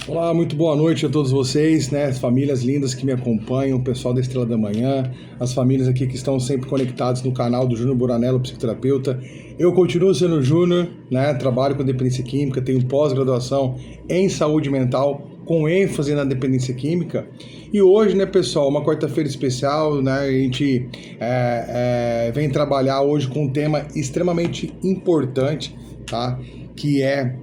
Olá, muito boa noite a todos vocês, né? As famílias lindas que me acompanham, o pessoal da Estrela da Manhã, as famílias aqui que estão sempre conectados no canal do Júnior Buranello, psicoterapeuta. Eu continuo sendo Júnior, né? Trabalho com dependência química, tenho pós-graduação em saúde mental, com ênfase na dependência química. E hoje, né, pessoal, uma quarta-feira especial, né? A gente vem trabalhar hoje com um tema extremamente importante, tá? Que é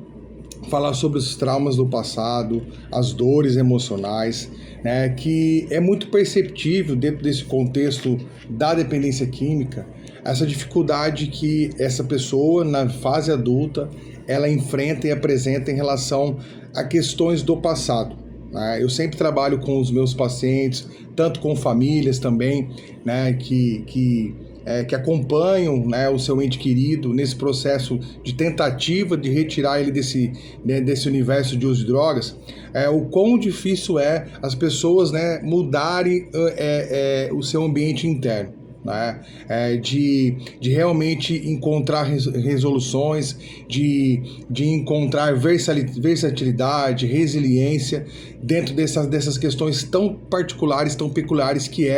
falar sobre os traumas do passado, as dores emocionais, né, que é muito perceptível dentro desse contexto da dependência química, essa dificuldade que essa pessoa na fase adulta ela enfrenta e apresenta em relação a questões do passado. Eu sempre trabalho com os meus pacientes, tanto com famílias também, né, que acompanham, né, o seu ente querido nesse processo de tentativa de retirar ele desse universo de uso de drogas, o quão difícil é as pessoas, né, mudarem o seu ambiente interno. Né? De realmente encontrar resoluções, de encontrar versatilidade, resiliência dentro dessas questões tão particulares, tão peculiares que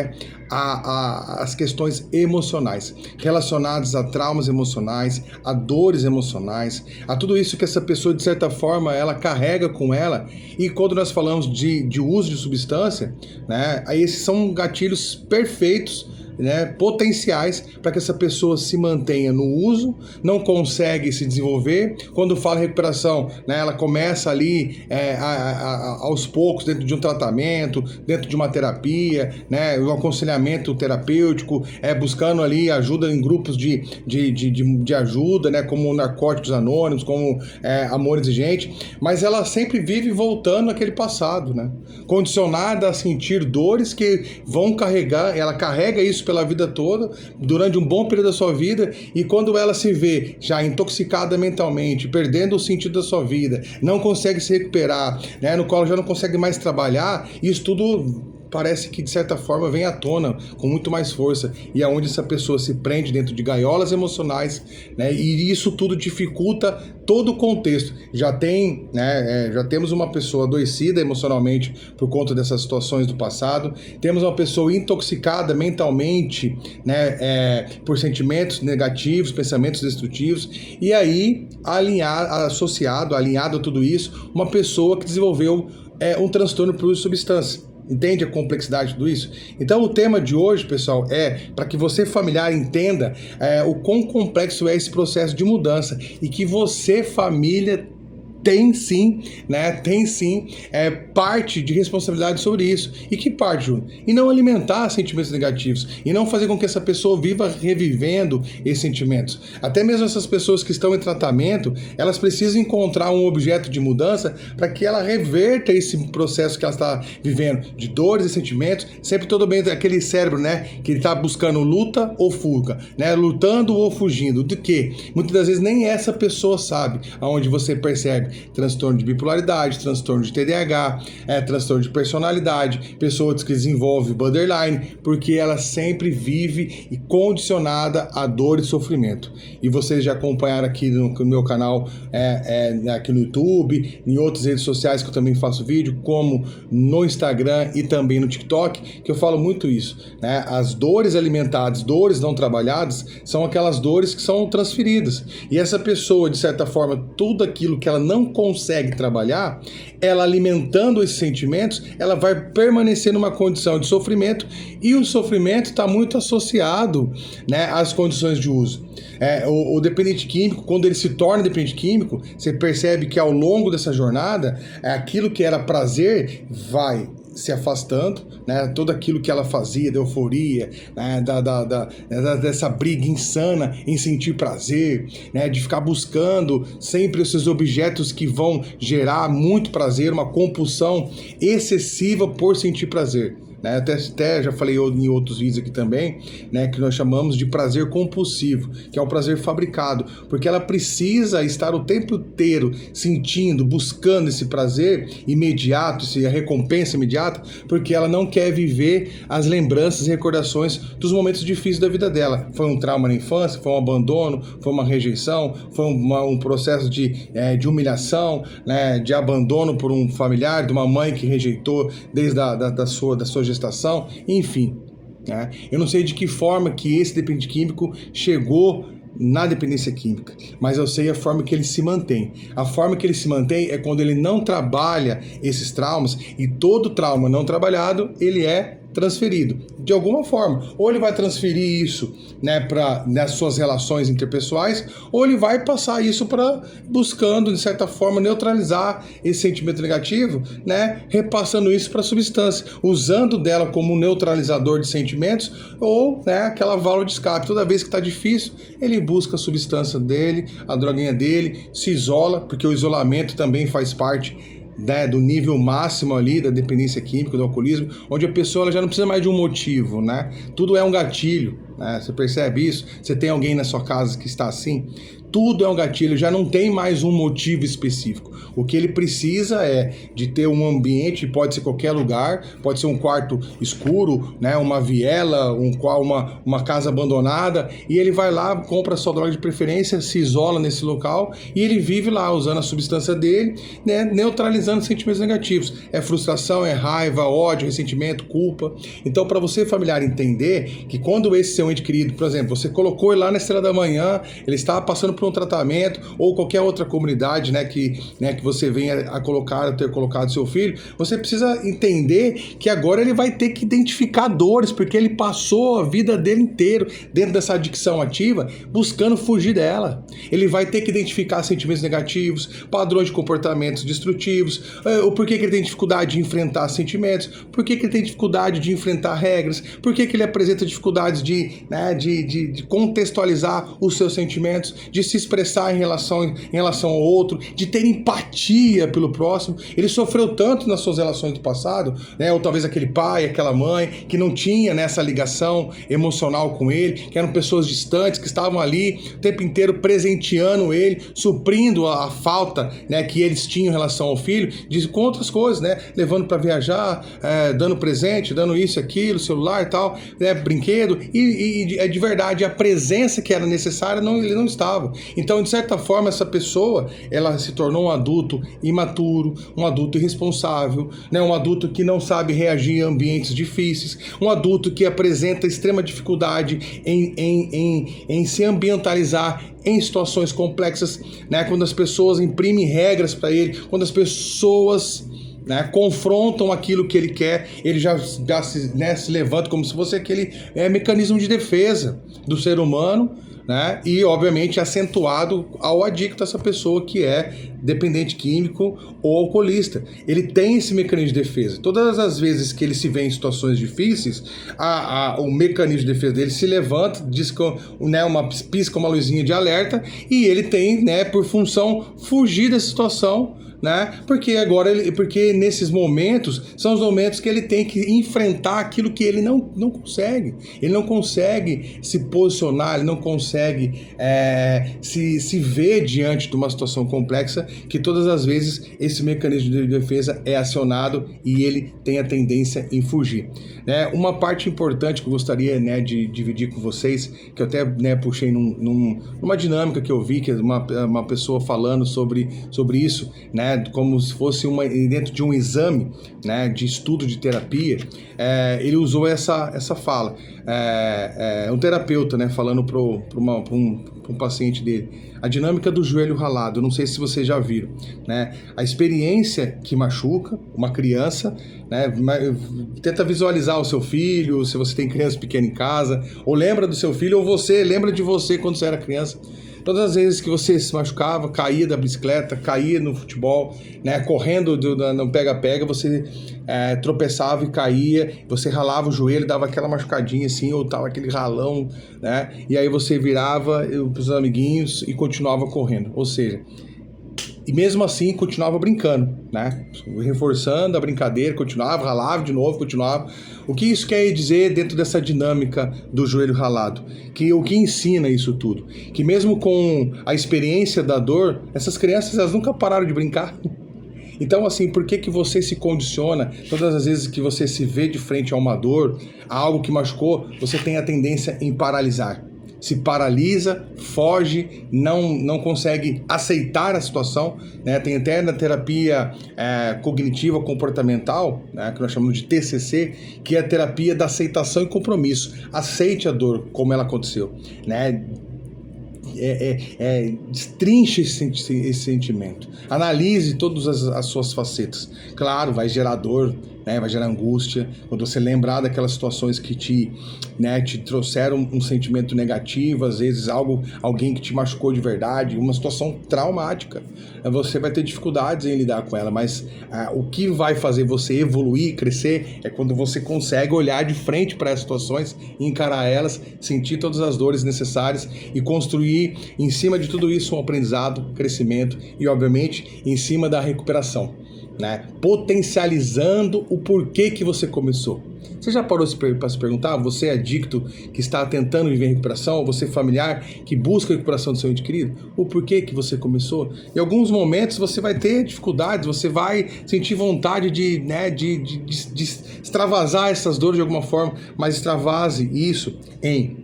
as questões emocionais, relacionadas a traumas emocionais, a dores emocionais, a tudo isso que essa pessoa, de certa forma, ela carrega com ela. E quando nós falamos de uso de substância, né, aí esses são gatilhos perfeitos, né, potenciais para que essa pessoa se mantenha no uso, não consegue se desenvolver. Quando fala em recuperação, né, ela começa ali aos poucos, dentro de um tratamento, dentro de uma terapia, né, um aconselhamento terapêutico, buscando ali ajuda em grupos de ajuda, né, como Narcóticos Anônimos, como Amor Exigente, mas ela sempre vive voltando àquele passado, né, condicionada a sentir dores que vão carregar, ela carrega isso pela vida toda, durante um bom período da sua vida, e quando ela se vê já intoxicada mentalmente, perdendo o sentido da sua vida, não consegue se recuperar, né, no qual já não consegue mais trabalhar, isso tudo parece que de certa forma vem à tona com muito mais força, e aonde essa pessoa se prende dentro de gaiolas emocionais, né, e isso tudo dificulta todo o contexto. Já temos uma pessoa adoecida emocionalmente por conta dessas situações do passado, temos uma pessoa intoxicada mentalmente, né, por sentimentos negativos, pensamentos destrutivos, e aí alinhado a tudo isso, uma pessoa que desenvolveu um transtorno por uso de substância. Entende a complexidade de tudo isso? Então o tema de hoje, pessoal, para que você familiar entenda o quão complexo é esse processo de mudança, e que você, família, tem sim parte de responsabilidade sobre isso. E que parte, Júnior? E não alimentar sentimentos negativos, e não fazer com que essa pessoa viva revivendo esses sentimentos. Até mesmo essas pessoas que estão em tratamento, elas precisam encontrar um objeto de mudança para que ela reverta esse processo que ela está vivendo, de dores e sentimentos, sempre todo bem aquele cérebro, né, que ele está buscando luta ou fuga, né, lutando ou fugindo. De quê? Muitas das vezes nem essa pessoa sabe, aonde você percebe transtorno de bipolaridade, transtorno de TDAH, transtorno de personalidade, pessoas que desenvolvem borderline, porque ela sempre vive e condicionada a dor e sofrimento. E vocês já acompanharam aqui no meu canal, aqui no YouTube, em outras redes sociais que eu também faço vídeo, como no Instagram e também no TikTok, que eu falo muito isso, né? As dores alimentadas, dores não trabalhadas, são aquelas dores que são transferidas. E essa pessoa, de certa forma, tudo aquilo que ela não consegue trabalhar, ela alimentando esses sentimentos, ela vai permanecer numa condição de sofrimento, e o sofrimento está muito associado, né, às condições de uso. O dependente químico, quando ele se torna dependente químico, você percebe que ao longo dessa jornada, aquilo que era prazer vai se afastando, né? Tudo aquilo que ela fazia, da euforia, né? Dessa briga insana em sentir prazer, né? De ficar buscando sempre esses objetos que vão gerar muito prazer, uma compulsão excessiva por sentir prazer. né? Até já falei em outros vídeos aqui também, né, que nós chamamos de prazer compulsivo, que é um prazer fabricado, porque ela precisa estar o tempo inteiro sentindo, buscando esse prazer imediato, a recompensa imediata, porque ela não quer viver as lembranças e recordações dos momentos difíceis da vida dela. Foi um trauma na infância, foi um abandono, foi uma rejeição, foi um processo de humilhação, né, de abandono por um familiar, de uma mãe que rejeitou desde da sua gestação, enfim. Né? Eu não sei de que forma que esse dependente químico chegou na dependência química, mas eu sei a forma que ele se mantém. A forma que ele se mantém é quando ele não trabalha esses traumas, e todo trauma não trabalhado, ele é transferido de alguma forma. Ou ele vai transferir isso, né, nas suas relações interpessoais, ou ele vai passar isso para buscando, de certa forma, neutralizar esse sentimento negativo, né, repassando isso para a substância, usando dela como um neutralizador de sentimentos, ou, né, aquela válvula de escape. Toda vez que está difícil, ele busca a substância dele, a droguinha dele, se isola, porque o isolamento também faz parte, né, do nível máximo ali da dependência química, do alcoolismo, onde a pessoa ela já não precisa mais de um motivo, né? Tudo é um gatilho, né? Você percebe isso? Você tem alguém na sua casa que está assim? Tudo é um gatilho, já não tem mais um motivo específico. O que ele precisa é de ter um ambiente, pode ser qualquer lugar, pode ser um quarto escuro, né, uma viela, uma casa abandonada, e ele vai lá, compra a sua droga de preferência, se isola nesse local, e ele vive lá usando a substância dele, né, neutralizando sentimentos negativos. É frustração, é raiva, ódio, ressentimento, culpa. Então, para você, familiar, entender que quando esse seu ente querido, por exemplo, você colocou ele lá na Estrela da Manhã, ele estava passando por um tratamento, ou qualquer outra comunidade, né, que você venha a ter colocado seu filho, você precisa entender que agora ele vai ter que identificar dores, porque ele passou a vida dele inteiro dentro dessa adicção ativa, buscando fugir dela. Ele vai ter que identificar sentimentos negativos, padrões de comportamentos destrutivos, o porquê que ele tem dificuldade de enfrentar sentimentos, porquê que ele tem dificuldade de enfrentar regras, porquê que ele apresenta dificuldades de contextualizar os seus sentimentos, de se expressar em relação ao outro, de ter empatia pelo próximo. Ele sofreu tanto nas suas relações do passado, né? Ou talvez aquele pai, aquela mãe, que não tinha nessa ligação emocional com ele, que eram pessoas distantes, que estavam ali o tempo inteiro presenteando ele, suprindo a falta, né, que eles tinham em relação ao filho, com outras coisas, né? Levando para viajar, dando presente, dando isso, aquilo, celular e tal, né? Brinquedo, e de verdade a presença que era necessária, ele não estava. Então, de certa forma, essa pessoa, ela se tornou um adulto imaturo, um adulto irresponsável, né? Um adulto que não sabe reagir em ambientes difíceis, um adulto que apresenta extrema dificuldade em se ambientalizar em situações complexas, né? Quando as pessoas imprimem regras para ele, quando as pessoas, né, confrontam aquilo que ele quer, ele já se levanta como se fosse aquele mecanismo de defesa do ser humano, né? E obviamente acentuado ao adicto, essa pessoa que é dependente químico ou alcoolista. Ele tem esse mecanismo de defesa. Todas as vezes que ele se vê em situações difíceis, o mecanismo de defesa dele se levanta, pisca uma luzinha de alerta, e ele tem, né, por função fugir dessa situação, né? Porque nesses momentos são os momentos que ele tem que enfrentar aquilo que ele não consegue. Ele não consegue se posicionar, ele não consegue se ver diante de uma situação complexa, que todas as vezes esse mecanismo de defesa é acionado e ele tem a tendência em fugir. Uma parte importante que eu gostaria, né, de dividir com vocês, que eu até, né, puxei numa dinâmica que eu vi, que é uma pessoa falando sobre isso, né, como se fosse dentro de um exame, né, de estudo de terapia, ele usou essa fala. Um terapeuta, né, falando para um paciente dele, a dinâmica do joelho ralado. Eu não sei se vocês já viram, né? A experiência que machuca uma criança, né? Tenta visualizar o seu filho, se você tem criança pequena em casa, ou lembra do seu filho, ou você lembra de você quando você era criança. Todas as vezes que você se machucava, caía da bicicleta, caía no futebol, né, correndo no pega-pega, você tropeçava e caía, você ralava o joelho, dava aquela machucadinha assim, ou tava aquele ralão, né, e aí você virava para os amiguinhos e continuava correndo. Ou seja, E mesmo assim continuava brincando, né? Reforçando a brincadeira, continuava, ralava de novo, continuava. O que isso quer dizer dentro dessa dinâmica do joelho ralado? Que o que ensina isso tudo? Que mesmo com a experiência da dor, essas crianças elas nunca pararam de brincar. Então, assim, por que você se condiciona? Todas as vezes que você se vê de frente a uma dor, a algo que machucou, você tem a tendência em paralisar. Se paralisa, foge, não consegue aceitar a situação, né? Tem até na terapia cognitiva comportamental, né, que nós chamamos de TCC, que é a terapia da aceitação e compromisso. Aceite a dor como ela aconteceu, né? Destrinche esse sentimento, analise todas as suas facetas. Claro, vai gerar dor, né, vai gerar angústia, quando você lembrar daquelas situações que te trouxeram um sentimento negativo, às vezes alguém que te machucou de verdade, uma situação traumática, você vai ter dificuldades em lidar com ela, mas o que vai fazer você evoluir, crescer, é quando você consegue olhar de frente para as situações, encarar elas, sentir todas as dores necessárias e construir em cima de tudo isso um aprendizado, crescimento e, obviamente, em cima da recuperação, né? Potencializando o porquê que você começou. Você já parou para se perguntar? Você é adicto que está tentando viver em recuperação? Você é familiar que busca a recuperação do seu ente querido? O porquê que você começou? Em alguns momentos você vai ter dificuldades, você vai sentir vontade de extravasar essas dores de alguma forma, mas extravase isso em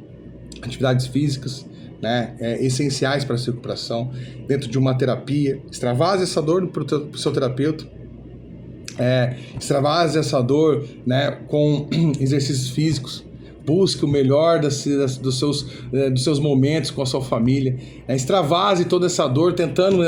atividades físicas, né, essenciais para a sua recuperação, dentro de uma terapia. Extravase essa dor para o seu terapeuta. Extravase essa dor, né, com exercícios físicos. Busque o melhor dos seus momentos com a sua família. Extravase toda essa dor tentando,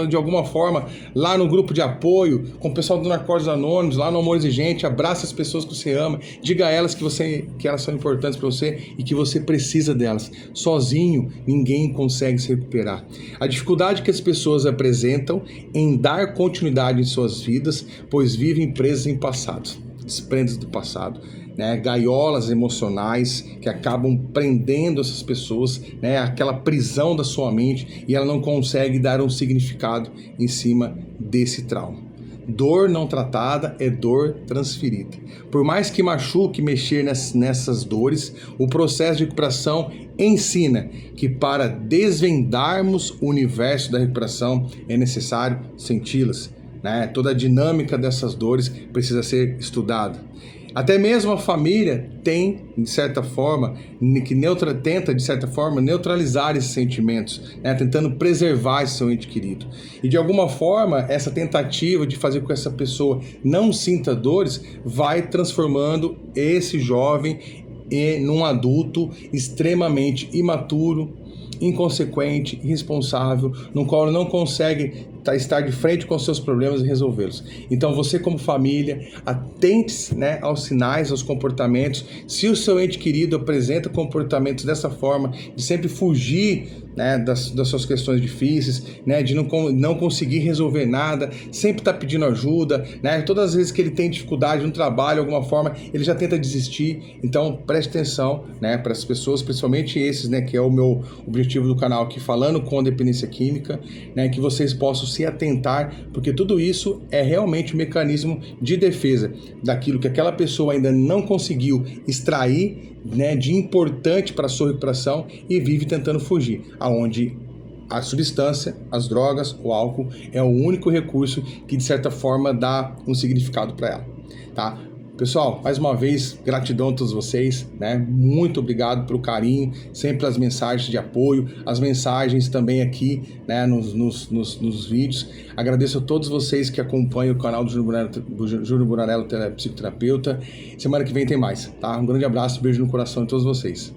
de alguma forma, lá no grupo de apoio, com o pessoal do Narcóticos Anônimos, lá no Amor Exigente, abraça as pessoas que você ama, diga a elas que elas são importantes para você e que você precisa delas. Sozinho, ninguém consegue se recuperar. A dificuldade que as pessoas apresentam em dar continuidade em suas vidas, pois vivem presas em passados, desprendidas do passado. Né, gaiolas emocionais que acabam prendendo essas pessoas, né, aquela prisão da sua mente, e ela não consegue dar um significado em cima desse trauma. Dor não tratada é dor transferida. Por mais que machuque mexer nessas dores, o processo de recuperação ensina que para desvendarmos o universo da recuperação é necessário senti-las. Né? Toda a dinâmica dessas dores precisa ser estudada. Até mesmo a família tem, de certa forma, tenta, de certa forma, neutralizar esses sentimentos, né? Tentando preservar esse seu ente querido. E, de alguma forma, essa tentativa de fazer com que essa pessoa não sinta dores vai transformando esse jovem num adulto extremamente imaturo, inconsequente, irresponsável, no qual não consegue estar de frente com os seus problemas e resolvê-los. Então você, como família, atente-se, né, aos sinais, aos comportamentos. Se o seu ente querido apresenta comportamentos dessa forma, de sempre fugir, né, das suas questões difíceis, né, de não conseguir resolver nada, sempre está pedindo ajuda, né, todas as vezes que ele tem dificuldade no trabalho, de alguma forma, ele já tenta desistir. Então preste atenção, né, para as pessoas, principalmente esses, né, que é o meu objetivo do canal aqui, falando com dependência química, né, que vocês possam se atentar, porque tudo isso é realmente um mecanismo de defesa daquilo que aquela pessoa ainda não conseguiu extrair, né, de importante para a sua recuperação e vive tentando fugir, aonde a substância, as drogas, o álcool é o único recurso que de certa forma dá um significado para ela, tá? Pessoal, mais uma vez, gratidão a todos vocês, né? Muito obrigado pelo carinho, sempre as mensagens de apoio, as mensagens também aqui, né, nos vídeos. Agradeço a todos vocês que acompanham o canal do Júnior Buranello, psicoterapeuta. Semana que vem tem mais, tá? Um grande abraço, beijo no coração de todos vocês.